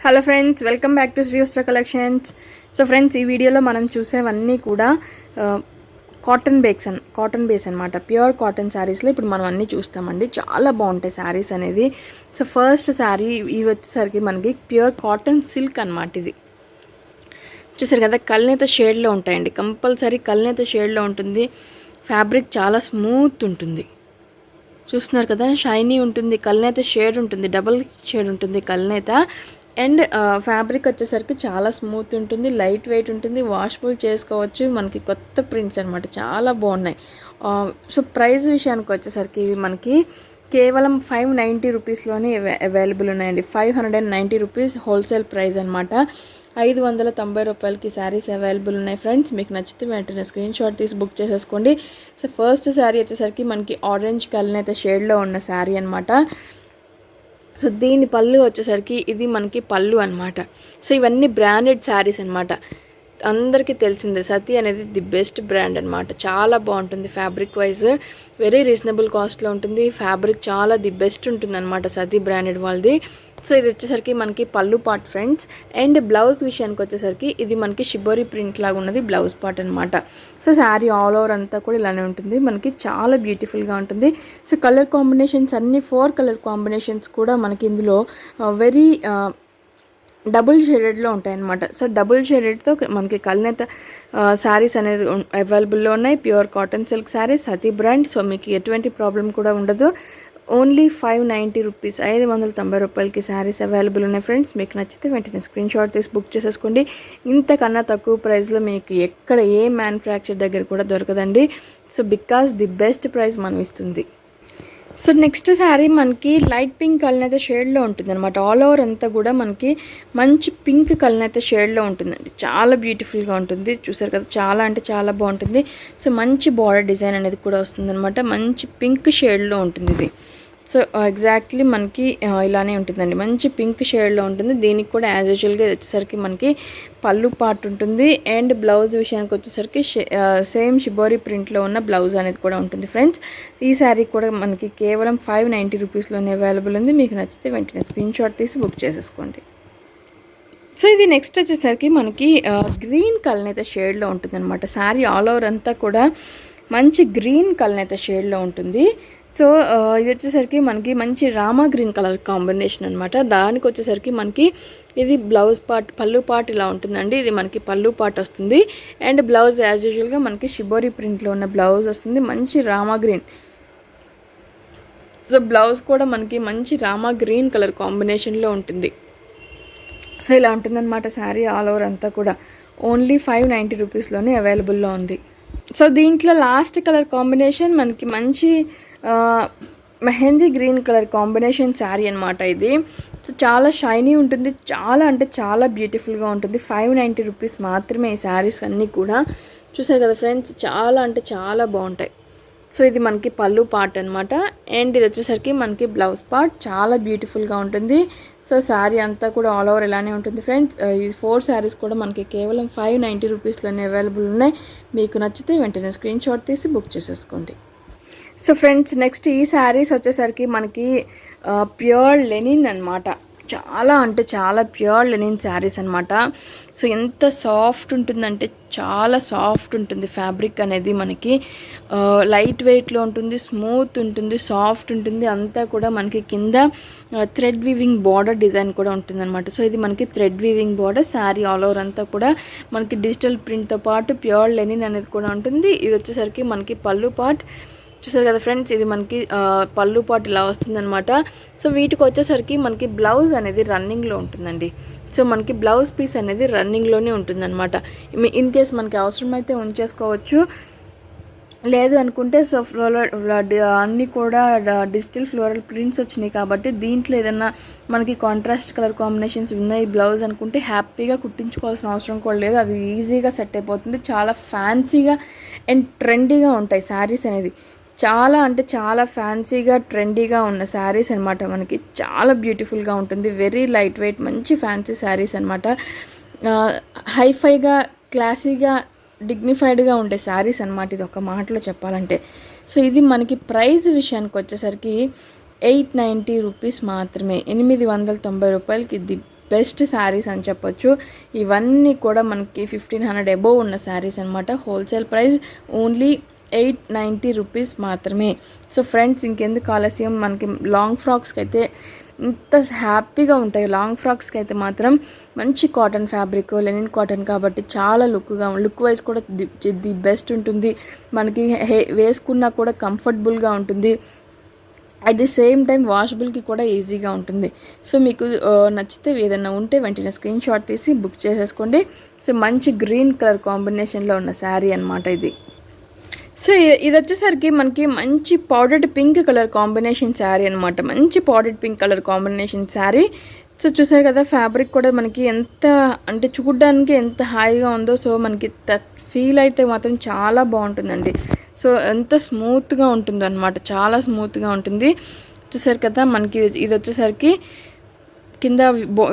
Hello friends, welcome back to Shri Vastra collections. So friends, ఈ వీడియోలో మనం చూసేవన్నీ కూడా కాటన్ బేస్ అనమాట. ప్యూర్ కాటన్ శారీస్లో ఇప్పుడు మనం అన్నీ చూస్తామండి. చాలా బాగుంటాయి శారీస్ అనేది. సో ఫస్ట్ శారీ ఇవి వచ్చేసరికి మనకి ప్యూర్ కాటన్ సిల్క్ అనమాట. ఇది చూసారు కదా, కల్నేత షేడ్లో ఉంటాయండి. కంపల్సరీ కల్నేత షేడ్లో ఉంటుంది. ఫ్యాబ్రిక్ చాలా స్మూత్ ఉంటుంది. చూస్తున్నారు కదా, షైనీ ఉంటుంది, కల్నేత షేడ్ ఉంటుంది, డబుల్ షేడ్ ఉంటుంది కల్నేత. అండ్ ఫ్యాబ్రిక్ వచ్చేసరికి చాలా స్మూత్ ఉంటుంది, లైట్ వెయిట్ ఉంటుంది, వాషబుల్ చేసుకోవచ్చు. మనకి కొత్త ప్రింట్స్ అనమాట, చాలా బాగున్నాయి. సో ప్రైస్ విషయానికి వచ్చేసరికి ఇవి మనకి కేవలం 590 రూపీస్లోనే అవైలబుల్ ఉన్నాయండి. 590 రూపీస్ హోల్సేల్ ప్రైస్ అనమాట. 590 రూపాయలకి శారీస్ అవైలబుల్ ఉన్నాయి ఫ్రెండ్స్. మీకు నచ్చితే వెంటనే స్క్రీన్ షాట్ తీసి బుక్ చేసేసుకోండి. సో ఫస్ట్ శారీ వచ్చేసరికి మనకి ఆరెంజ్ కలర్ అయితే షేడ్లో ఉన్న శారీ అనమాట. సో దీని పళ్ళు వచ్చేసరికి ఇది మనకి పళ్ళు అనమాట. సో ఇవన్నీ బ్రాండెడ్ శారీస్ అనమాట. అందరికీ తెలిసిందే, సతీ అనేది ది బెస్ట్ బ్రాండ్ అనమాట. చాలా బాగుంటుంది, ఫ్యాబ్రిక్ వైజ్ వెరీ రీజనబుల్ కాస్ట్లో ఉంటుంది. ఫ్యాబ్రిక్ చాలా ది బెస్ట్ ఉంటుంది అనమాట సతీ బ్రాండెడ్ వాళ్ళది. సో ఇది వచ్చేసరికి మనకి పళ్ళు పార్ట్ ఫ్రెండ్స్. అండ్ బ్లౌజ్ విషయానికి వచ్చేసరికి ఇది మనకి షిబోరి ప్రింట్ లాగా ఉన్నది బ్లౌజ్ పార్ట్ అనమాట. సో శారీ ఆల్ ఓవర్ అంతా కూడా ఇలానే ఉంటుంది, మనకి చాలా బ్యూటిఫుల్గా ఉంటుంది. సో కలర్ కాంబినేషన్స్ అన్ని 4 కలర్ కాంబినేషన్స్ కూడా మనకి ఇందులో వెరీ డబుల్ షేడెడ్లో ఉంటాయన్నమాట. సో డబుల్ షేడెడ్తో మనకి కల్నేత శారీస్ అనేది అవైలబుల్లో ఉన్నాయి. ప్యూర్ కాటన్ సిల్క్ శారీస్, సతీ బ్రాండ్. సో మీకు ఎటువంటి ప్రాబ్లం కూడా ఉండదు. ఓన్లీ 590 రూపీస్, 590 రూపాయలకి శారీస్ అవైలబుల్ ఉన్నాయి ఫ్రెండ్స్. మీకు నచ్చితే వెంటనే స్క్రీన్ షాట్ తీసి బుక్ చేసేసుకోండి. ఇంతకన్నా తక్కువ ప్రైస్లో మీకు ఎక్కడ ఏ మ్యానుఫ్యాక్చర్ దగ్గర కూడా దొరకదండి. So because the best price మనం ఇస్తుంది. సో నెక్స్ట్ శారీ మనకి లైట్ పింక్ కలర్ షేడ్లో ఉంటుంది అనమాట. ఆల్ ఓవర్ అంతా కూడా మనకి మంచి పింక్ కలర్ షేడ్లో ఉంటుందండి. చాలా బ్యూటిఫుల్గా ఉంటుంది. చూసారు కదా, చాలా అంటే చాలా బాగుంటుంది. సో మంచి బార్డర్ డిజైన్ అనేది కూడా వస్తుంది అనమాట. మంచి పింక్ షేడ్లో ఉంటుంది ఇది. సో ఎగ్జాక్ట్లీ మనకి ఇలానే ఉంటుందండి, మంచి పింక్ షేడ్లో ఉంటుంది. దీనికి కూడా యాజ్ యూజువల్గా వచ్చేసరికి మనకి పళ్ళు పార్ట్ ఉంటుంది. అండ్ బ్లౌజ్ విషయానికి వచ్చేసరికి సేమ్ షిబోరి ప్రింట్లో ఉన్న బ్లౌజ్ అనేది కూడా ఉంటుంది ఫ్రెండ్స్. ఈ శారీ కూడా మనకి కేవలం 590 రూపీస్లోనే అవైలబుల్ ఉంది. మీకు నచ్చితే వెంటనే స్క్రీన్ షాట్ తీసి బుక్ చేసేసుకోండి. సో ఇది నెక్స్ట్ వచ్చేసరికి మనకి గ్రీన్ కలర్ అయితే షేడ్లో ఉంటుంది అనమాట. శారీ ఆల్ ఓవర్ అంతా కూడా మంచి గ్రీన్ కలర్ అయితే షేడ్లో ఉంటుంది. సో ఇది వచ్చేసరికి మనకి మంచి రామా గ్రీన్ కలర్ కాంబినేషన్ అనమాట. దానికి వచ్చేసరికి మనకి ఇది బ్లౌజ్ పార్ట్, పళ్ళు పార్ట్ ఇలా ఉంటుందండి. ఇది మనకి పళ్ళు పార్ట్ వస్తుంది. అండ్ బ్లౌజ్ యాజ్ యూజువల్గా మనకి షిబోరి ప్రింట్లో ఉన్న బ్లౌజ్ వస్తుంది, మంచి రామా గ్రీన్. సో బ్లౌజ్ కూడా మనకి మంచి రామా గ్రీన్ కలర్ కాంబినేషన్లో ఉంటుంది. సో ఇలా ఉంటుందన్నమాట శారీ ఆల్ ఓవర్ అంతా కూడా. ఓన్లీ 590 రూపీస్లోనే అవైలబుల్లో ఉంది. సో దీంట్లో లాస్ట్ కలర్ కాంబినేషన్ మనకి మంచి mehndi green colour combination sari అనమాట ఇది. సో చాలా షైనీ ఉంటుంది, చాలా అంటే చాలా బ్యూటిఫుల్గా ఉంటుంది. 590 రూపీస్ మాత్రమే ఈ శారీస్ అన్నీ కూడా. చూసారు కదా ఫ్రెండ్స్, చాలా అంటే చాలా బాగుంటాయి. సో ఇది మనకి పళ్ళు పార్ట్ అనమాట. అండ్ ఇది వచ్చేసరికి మనకి బ్లౌజ్ పార్ట్, చాలా బ్యూటిఫుల్గా ఉంటుంది. సో శారీ అంతా కూడా ఆల్ ఓవర్ ఇలానే ఉంటుంది ఫ్రెండ్స్. ఈ 4 శారీస్ కూడా మనకి కేవలం 590 రూపీస్లోనే అవైలబుల్ ఉన్నాయి. మీకు నచ్చితే వెంటనే స్క్రీన్ షాట్ తీసి బుక్ చేసేసుకోండి. సో ఫ్రెండ్స్, నెక్స్ట్ ఈ శారీస్ వచ్చేసరికి మనకి ప్యూర్ లెనిన్ అనమాట. చాలా అంటే చాలా ప్యూర్ లెనిన్ శారీస్ అనమాట. సో ఎంత సాఫ్ట్ ఉంటుందంటే చాలా సాఫ్ట్ ఉంటుంది. ఫ్యాబ్రిక్ అనేది మనకి లైట్ వెయిట్లో ఉంటుంది, స్మూత్ ఉంటుంది, సాఫ్ట్ ఉంటుంది. అంతా కూడా మనకి కింద థ్రెడ్ వీవింగ్ బార్డర్ డిజైన్ కూడా ఉంటుంది అనమాట. సో ఇది మనకి thread weaving border. Sari all over అంతా కూడా మనకి డిజిటల్ ప్రింట్తో పాటు ప్యూర్ లెనిన్ అనేది కూడా ఉంటుంది. ఇది వచ్చేసరికి మనకి పళ్ళు పార్ట్. చూసారు కదా ఫ్రెండ్స్, ఇది మనకి పళ్ళు పాటు ఇలా వస్తుందన్నమాట. సో వీటికి వచ్చేసరికి మనకి బ్లౌజ్ అనేది రన్నింగ్లో ఉంటుందండి. సో మనకి బ్లౌజ్ పీస్ అనేది రన్నింగ్లోనే ఉంటుందన్నమాట. ఇన్ కేస్ మనకి అవసరమైతే ఉంచేసుకోవచ్చు, లేదు అనుకుంటే సో అన్నీ కూడా డిజిటల్ ఫ్లోరల్ ప్రింట్స్ వచ్చినాయి కాబట్టి దీంట్లో ఏదన్నా మనకి కాంట్రాస్ట్ కలర్ కాంబినేషన్స్ ఉన్నాయి బ్లౌజ్ అనుకుంటే హ్యాపీగా కుట్టించుకోవాల్సిన అవసరం కూడా లేదు. అది ఈజీగా సెట్ అయిపోతుంది. చాలా ఫ్యాన్సీగా అండ్ ట్రెండీగా ఉంటాయి శారీస్ అనేది. చాలా అంటే చాలా ఫ్యాన్సీగా ట్రెండీగా ఉన్న శారీస్ అనమాట. మనకి చాలా బ్యూటిఫుల్గా ఉంటుంది. వెరీ లైట్ వెయిట్ మంచి ఫ్యాన్సీ శారీస్ అనమాట. హైఫైగా క్లాసీగా డిగ్నిఫైడ్గా ఉండే శారీస్ అనమాట. ఇది ఒక మాటలో చెప్పాలంటే. సో ఇది మనకి ప్రైస్ విషయానికి వచ్చేసరికి 890 రూపీస్ మాత్రమే. 890 రూపాయలకి ది బెస్ట్ శారీస్ అని చెప్పొచ్చు. ఇవన్నీ కూడా మనకి 1500 అబోవ్ ఉన్న శారీస్ అనమాట. హోల్సేల్ ప్రైస్ ఓన్లీ 890 రూపీస్ మాత్రమే. సో ఫ్రెండ్స్, ఇంకెందుకు ఆలస్యం, మనకి లాంగ్ ఫ్రాక్స్కి అయితే ఇంత హ్యాపీగా ఉంటాయి. లాంగ్ ఫ్రాక్స్కి అయితే మాత్రం మంచి కాటన్ ఫ్యాబ్రిక్, లెనిన్ కాటన్ కాబట్టి చాలా లుక్ వైజ్ కూడా ది బెస్ట్ ఉంటుంది. మనకి వేసుకున్నా కూడా కంఫర్టబుల్గా ఉంటుంది. అట్ ది సేమ్ టైం వాషబుల్కి కూడా ఈజీగా ఉంటుంది. సో మీకు నచ్చితే ఏదైనా ఉంటే వెంటనే స్క్రీన్ షాట్ తీసి బుక్ చేసేసుకోండి. సో మంచి గ్రీన్ కలర్ కాంబినేషన్లో ఉన్న శారీ అనమాట ఇది. సో ఇది వచ్చేసరికి మనకి మంచి powdered pink colour combination sari అనమాట. మంచి powdered pink colour combination sari. So చూసారు కదా, ఫ్యాబ్రిక్ కూడా మనకి ఎంత అంటే చూడడానికి ఎంత హాయిగా ఉందో. సో మనకి ఫీల్ అయితే మాత్రం చాలా బాగుంటుందండి. సో ఎంత స్మూత్గా ఉంటుందో అనమాట, చాలా స్మూత్గా ఉంటుంది. చూసారు కదా, మనకి ఇది వచ్చేసరికి కింద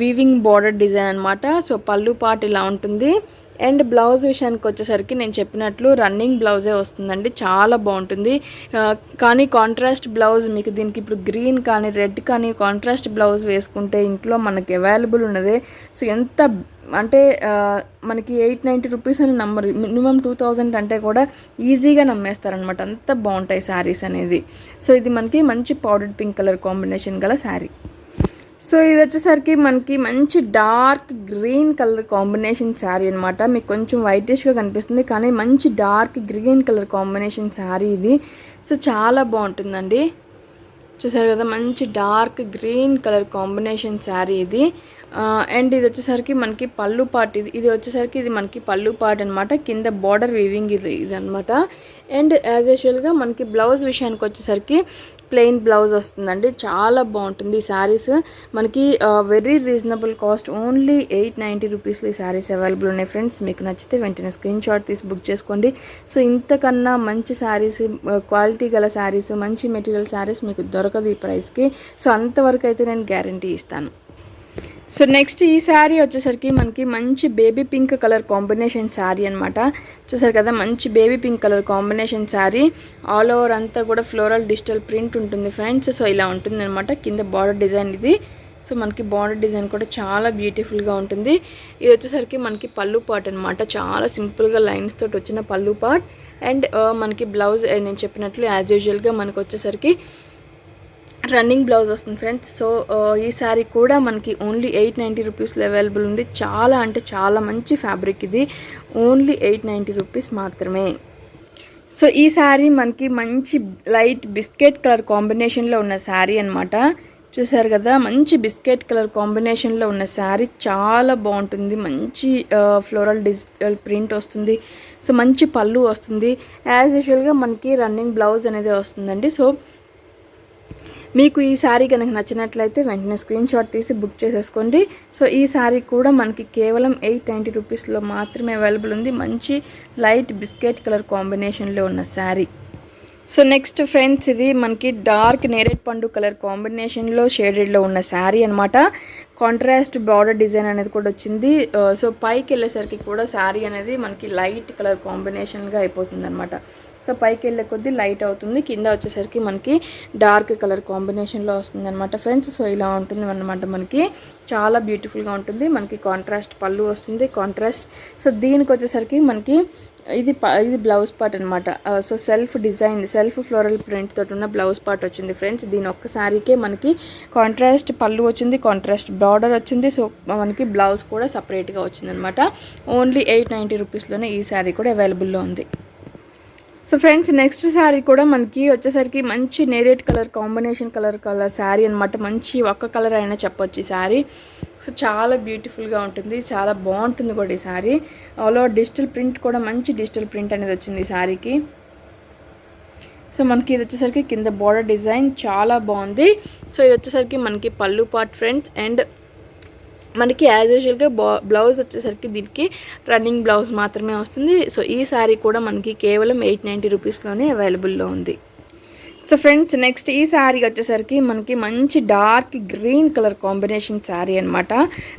వీవింగ్ బార్డర్ డిజైన్ అనమాట. సో పళ్ళు పార్ట్ ఇలా ఉంటుంది. అండ్ బ్లౌజ్ విషయానికి వచ్చేసరికి నేను చెప్పినట్లు రన్నింగ్ బ్లౌజే వస్తుందండి. చాలా బాగుంటుంది. కానీ కాంట్రాస్ట్ బ్లౌజ్ మీకు దీనికి ఇప్పుడు గ్రీన్ కానీ రెడ్ కానీ కాంట్రాస్ట్ బ్లౌజ్ వేసుకుంటే ఇంట్లో మనకి అవైలబుల్ ఉన్నదే. సో ఎంత అంటే మనకి 890 రూపీస్ అని నంబర్, మినిమం 2000 అంటే కూడా ఈజీగా నమ్మేస్తారనమాట. అంత బాగుంటాయి శారీస్ అనేది. సో ఇది మనకి మంచి పౌడర్డ్ పింక్ కలర్ కాంబినేషన్ గల శారీ. సో ఇది వచ్చేసరికి మనకి మంచి dark green colour combination sari అనమాట. మీకు కొంచెం వైటిష్గా కనిపిస్తుంది కానీ మంచి dark green colour combination sari ఇది. సో చాలా బాగుంటుందండి. చూసారు కదా, మంచి dark green colour combination sari ఇది. అండ్ ఇది వచ్చేసరికి మనకి పళ్ళు పార్ట్, ఇది వచ్చేసరికి ఇది మనకి పళ్ళు పార్ట్ అనమాట. కింద బార్డర్ వీవింగ్ ఇది అనమాట. అండ్ యాజ్ యూజువల్గా మనకి బ్లౌజ్ విషయానికి వచ్చేసరికి ప్లెయిన్ బ్లౌజ్ వస్తుందండి. చాలా బాగుంటుంది ఈ శారీస్. మనకి వెరీ రీజనబుల్ కాస్ట్, ఓన్లీ 890 రూపీస్లో ఈ శారీస్ అవైలబుల్ ఉన్నాయి ఫ్రెండ్స్. మీకు నచ్చితే వెంటనే స్క్రీన్ షాట్ తీసి బుక్ చేసుకోండి. సో ఇంతకన్నా మంచి శారీస్, క్వాలిటీ గల శారీస్, మంచి మెటీరియల్ శారీస్ మీకు దొరకదు ఈ ప్రైస్కి. సో అంతవరకు అయితే నేను గ్యారంటీ ఇస్తాను. సో నెక్స్ట్ ఈ శారీ వచ్చేసరికి మనకి మంచి baby pink colour combination sari అనమాట. చూసారు కదా, మంచి baby pink colour combination sari. All over అంతా కూడా ఫ్లోరల్ డిజిటల్ ప్రింట్ ఉంటుంది ఫ్రెండ్స్. సో ఇలా ఉంటుంది అనమాట. కింద బార్డర్ డిజైన్ ఇది. సో మనకి బార్డర్ డిజైన్ కూడా చాలా బ్యూటిఫుల్గా ఉంటుంది. ఇది వచ్చేసరికి మనకి పళ్ళు పార్ట్ అనమాట. చాలా సింపుల్గా లైన్స్ తోటి వచ్చిన పళ్ళు పార్ట్. అండ్ మనకి బ్లౌజ్ నేను చెప్పినట్లు యాజ్ యూజువల్గా మనకు వచ్చేసరికి రన్నింగ్ బ్లౌజ్ వస్తుంది ఫ్రెండ్స్. సో ఈ శారీ కూడా మనకి ఓన్లీ 890 రూపీస్లో అవైలబుల్ ఉంది. చాలా అంటే చాలా మంచి ఫ్యాబ్రిక్ ఇది. ఓన్లీ 890 రూపీస్ మాత్రమే. సో ఈ శారీ మనకి మంచి లైట్ బిస్కెట్ కలర్ కాంబినేషన్లో ఉన్న శారీ అనమాట. చూసారు కదా, మంచి బిస్కెట్ కలర్ కాంబినేషన్లో ఉన్న శారీ చాలా బాగుంటుంది. మంచి ఫ్లోరల్ డిజిటల్ ప్రింట్ వస్తుంది. సో మంచి పళ్ళు వస్తుంది. యాజ్ యూజువల్గా మనకి రన్నింగ్ బ్లౌజ్ అనేది వస్తుందండి. సో మీకు ఈ శారీ కనుక నచ్చినట్లయితే వెంటనే స్క్రీన్ షాట్ తీసి బుక్ చేసేసుకోండి. సో ఈ శారీ కూడా మనకి కేవలం 890 రూపీస్లో మాత్రమే అవైలబుల్ ఉంది. మంచి లైట్ బిస్కెట్ కలర్ కాంబినేషన్లో ఉన్న శారీ. సో నెక్స్ట్ ఫ్రెండ్స్, ఇది మనకి డార్క్ నేరేడ్ పండు కలర్ కాంబినేషన్లో షేడెడ్లో ఉన్న శారీ అనమాట. కాంట్రాస్ట్ బార్డర్ డిజైన్ అనేది కూడా వచ్చింది. సో పైకి వెళ్ళేసరికి కూడా శారీ అనేది మనకి లైట్ కలర్ కాంబినేషన్గా అయిపోతుంది అనమాట. సో పైకి వెళ్ళే కొద్దీ లైట్ అవుతుంది. కింద వచ్చేసరికి మనకి డార్క్ కలర్ కాంబినేషన్లో వస్తుంది అనమాట ఫ్రెండ్స్. సో ఇలా ఉంటుంది అనమాట. మనకి చాలా బ్యూటిఫుల్గా ఉంటుంది. మనకి కాంట్రాస్ట్ పళ్ళు వస్తుంది, కాంట్రాస్ట్. సో దీనికి వచ్చేసరికి మనకి ఇది బ్లౌజ్ పార్ట్ అనమాట. So self design, self floral print తోటి ఉన్న బ్లౌజ్ పార్ట్ వచ్చింది ఫ్రెండ్స్. దీని ఒక్క శారీకే మనకి కాంట్రాస్ట్ పళ్ళు వచ్చింది, కాంట్రాస్ట్ బార్డర్ వచ్చింది. సో మనకి బ్లౌజ్ కూడా సపరేట్గా వచ్చింది అనమాట. ఓన్లీ 890 రూపీస్లోనే ఈ శారీ కూడా అవైలబుల్లో ఉంది. సో ఫ్రెండ్స్, నెక్స్ట్ శారీ కూడా మనకి వచ్చేసరికి మంచి నేరేడ్ కలర్ కాంబినేషన్ కలర్ శారీ అనమాట. మంచి ఒక్క కలర్ అయినా చెప్పొచ్చు ఈ శారీ. సో చాలా బ్యూటిఫుల్గా ఉంటుంది, చాలా బాగుంటుంది కూడా ఈ sari. All over digital print కూడా మంచి డిజిటల్ ప్రింట్ అనేది వచ్చింది ఈ శారీకి. సో మనకి ఇది వచ్చేసరికి కింద బార్డర్ డిజైన్ చాలా బాగుంది. సో ఇది వచ్చేసరికి మనకి పళ్ళు పార్ట్ ఫ్రెండ్స్. అండ్ మనకి యాజ్ యూజువల్గా బ్లౌజ్ వచ్చేసరికి దీనికి రన్నింగ్ బ్లౌజ్ మాత్రమే వస్తుంది. సో ఈ శారీ కూడా మనకి కేవలం 890 రూపీస్లోనే అవైలబుల్లో ఉంది. సో ఫ్రెండ్స్ నెక్స్ట్ ఈ శారీ వచ్చేసరికి మనకి మంచి dark green colour combination sari అనమాట.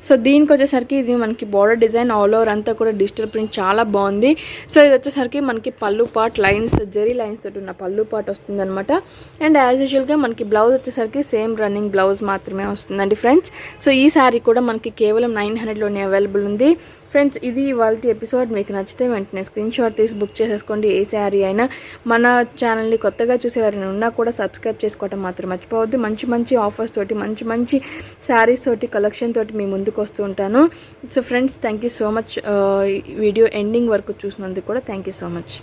సో దీనికి వచ్చేసరికి ఇది మనకి బార్డర్ డిజైన్ ఆల్ ఓవర్ అంతా కూడా డిజిటల్ ప్రింట్ చాలా బాగుంది. సో ఇది వచ్చేసరికి మనకి పళ్ళు పార్ట్ లైన్స్ జెరీ లైన్స్ తోటి ఉన్న పళ్ళు పార్ట్ వస్తుంది అనమాట. అండ్ యాజ్ యూజువల్గా మనకి బ్లౌజ్ వచ్చేసరికి సేమ్ రన్నింగ్ బ్లౌజ్ మాత్రమే వస్తుందండి ఫ్రెండ్స్. సో ఈ శారీ కూడా మనకి కేవలం 900లోనే అవైలబుల్ ఉంది ఫ్రెండ్స్. ఇది ఇవాళ ఎపిసోడ్ మీకు నచ్చితే వెంటనే స్క్రీన్ షాట్ తీసి బుక్ చేసేసుకోండి. ఏ శారీ అయినా మన ఛానల్ని కొత్తగా చూసేవారైనా ఉన్నా కూడా సబ్స్క్రైబ్ చేసుకోవడం మాత్రం మర్చిపోవద్దు. మంచి మంచి ఆఫర్స్ తోటి మంచి మంచి శారీస్ తోటి కలెక్షన్ తోటి మీ ముందుకు వస్తూ ఉంటాను. So friends thank you so much video ending వరకు చూసినందుకు కూడా థ్యాంక్ యూ సో మచ్.